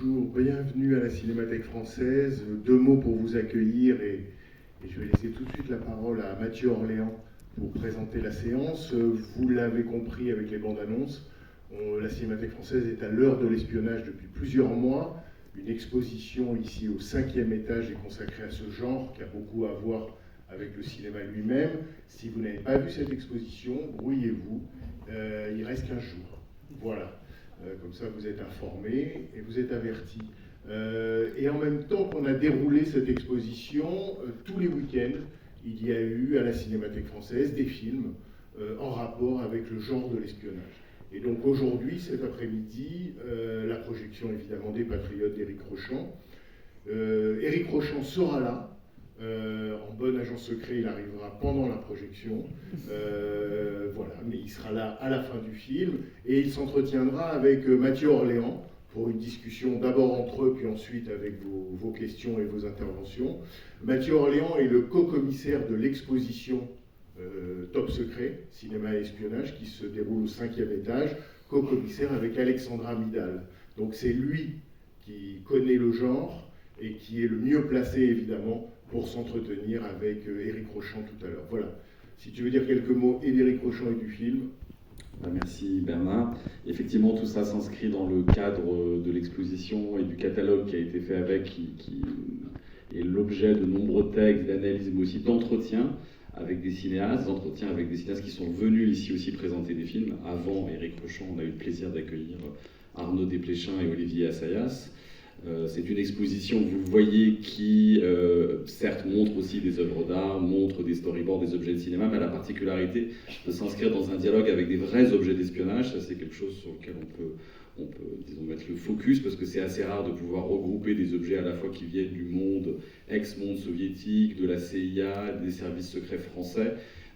Bonjour, bienvenue à la Cinémathèque française. Deux mots pour vous accueillir et je vais laisser tout de suite la parole à Mathieu Orléans pour présenter la séance. Vous l'avez compris avec les bandes annonces, la Cinémathèque française est à l'heure de l'espionnage depuis plusieurs mois. Une exposition ici au 5e étage est consacrée à ce genre qui a beaucoup à voir avec le cinéma lui-même. Si vous n'avez pas vu cette exposition, brouillez-vous, il reste 15 jours. Voilà. Comme ça, vous êtes informés et vous êtes avertis. Et en même temps qu'on a déroulé cette exposition, tous les week-ends, il y a eu à la Cinémathèque française des films en rapport avec le genre de l'espionnage. Et donc aujourd'hui, cet après-midi, la projection évidemment des Patriotes d'Éric Rochant. Éric Rochant sera là. En bon agent secret, il arrivera pendant la projection, voilà, mais il sera là à la fin du film et il s'entretiendra avec Mathieu Orléans pour une discussion d'abord entre eux puis ensuite avec vos questions et vos interventions. Mathieu Orléans est le co-commissaire de l'exposition Top Secret, cinéma et espionnage, qui se déroule au 5e étage, co-commissaire avec Alexandra Midal. Donc c'est lui qui connaît le genre et qui est le mieux placé évidemment pour s'entretenir avec Éric Rochant tout à l'heure. Voilà. Si tu veux dire quelques mots et d'Éric Rochant et du film. Merci Bernard. Effectivement, tout ça s'inscrit dans le cadre de l'exposition et du catalogue qui a été fait avec, qui est l'objet de nombreux textes, d'analyses, mais aussi d'entretiens avec des cinéastes, qui sont venus ici aussi présenter des films. Avant Éric Rochant, on a eu le plaisir d'accueillir Arnaud Desplechin et Olivier Assayas. C'est une exposition, vous le voyez, qui certes montre aussi des œuvres d'art, montre des storyboards, des objets de cinéma, mais elle a la particularité de s'inscrire dans un dialogue avec des vrais objets d'espionnage. Ça, c'est quelque chose sur lequel on peut disons, mettre le focus, parce que c'est assez rare de pouvoir regrouper des objets à la fois qui viennent du monde, ex-monde soviétique, de la CIA, des services secrets français.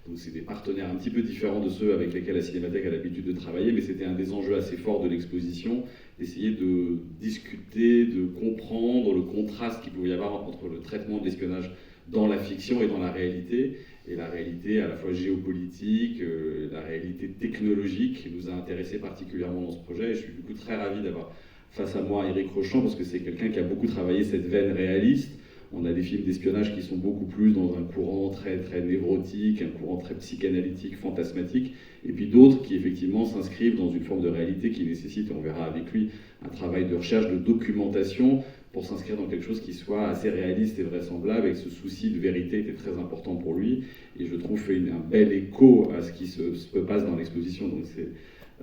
Donc c'est des partenaires un petit peu différents de ceux avec lesquels la Cinémathèque a l'habitude de travailler, mais c'était un des enjeux assez forts de l'exposition, d'essayer de discuter, de comprendre le contraste qu'il pouvait y avoir entre le traitement de l'espionnage dans la fiction et dans la réalité, et la réalité à la fois géopolitique, la réalité technologique qui nous a intéressés particulièrement dans ce projet. Et je suis du coup très ravi d'avoir face à moi Éric Rochant, parce que c'est quelqu'un qui a beaucoup travaillé cette veine réaliste. On a des films d'espionnage qui sont beaucoup plus dans un courant très, très névrotique, un courant très psychanalytique, fantasmatique, et puis d'autres qui effectivement s'inscrivent dans une forme de réalité qui nécessite, on verra avec lui, un travail de recherche, de documentation, pour s'inscrire dans quelque chose qui soit assez réaliste et vraisemblable, et que ce souci de vérité était très important pour lui, et je trouve fait un bel écho à ce qui se passe dans l'exposition. Donc c'est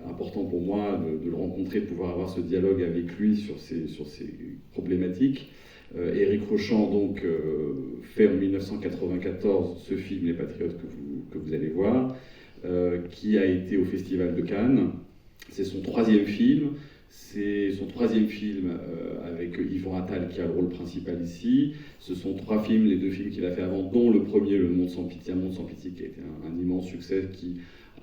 important pour moi de le rencontrer, de pouvoir avoir ce dialogue avec lui sur ces problématiques. Éric Rochant donc fait en 1994 ce film Les Patriotes que vous allez voir, qui a été au Festival de Cannes. C'est son troisième film. C'est son troisième film avec Yvon Attal qui a le rôle principal ici. Ce sont trois films, les deux films qu'il a fait avant, dont le premier, Le Monde sans pitié, Un Monde sans pitié, qui a été un immense succès, qui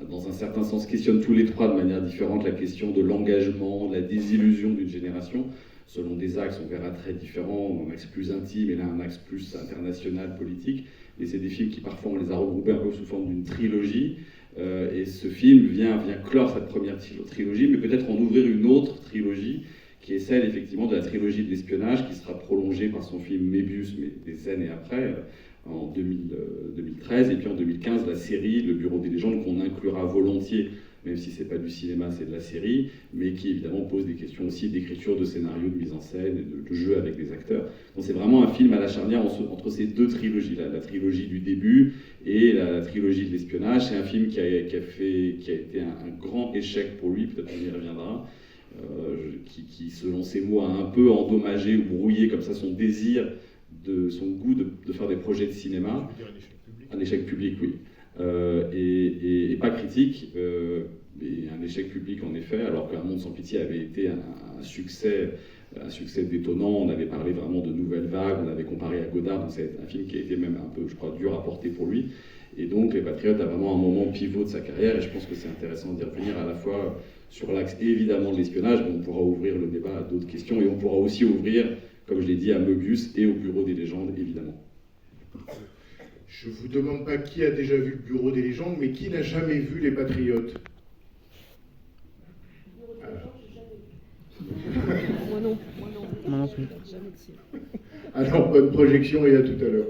dans un certain sens questionne tous les trois de manière différente la question de l'engagement, de la désillusion d'une génération, selon des axes, on verra très différents, un axe plus intime et là un axe plus international, politique. Et c'est des films qui parfois on les a regroupés un peu sous forme d'une trilogie. Et ce film vient clore cette première trilogie, mais peut-être en ouvrir une autre trilogie, qui est celle effectivement de la trilogie de l'espionnage, qui sera prolongée par son film Mébius, mais des années après, en 2013, et puis en 2015, la série Le Bureau des légendes, qu'on inclura volontiers, même si c'est pas du cinéma, c'est de la série, mais qui évidemment pose des questions aussi d'écriture, de scénario, de mise en scène, et de jeu avec des acteurs. Donc c'est vraiment un film à la charnière entre ces deux trilogies-là, la trilogie du début et la trilogie de l'espionnage. C'est un film qui a été un grand échec pour lui, peut-être qu'on y reviendra, qui selon ses mots a un peu endommagé ou brouillé comme ça son désir, son goût de faire des projets de cinéma. Un échec public, oui. Et pas critique, et un échec public en effet, alors qu'Un Monde sans pitié avait été un succès détonnant. On avait parlé vraiment de nouvelles vagues, on avait comparé à Godard, donc c'est un film qui a été même un peu, je crois, dur à porter pour lui. Et donc Les Patriotes a vraiment un moment pivot de sa carrière, et je pense que c'est intéressant d'y revenir à la fois sur l'axe évidemment de l'espionnage, mais on pourra ouvrir le débat à d'autres questions, et on pourra aussi ouvrir, comme je l'ai dit, à Möbius et au Bureau des légendes, évidemment. Je ne vous demande pas qui a déjà vu le Bureau des légendes, mais qui n'a jamais vu Les Patriotes? Moi non. Alors, bonne projection et à tout à l'heure.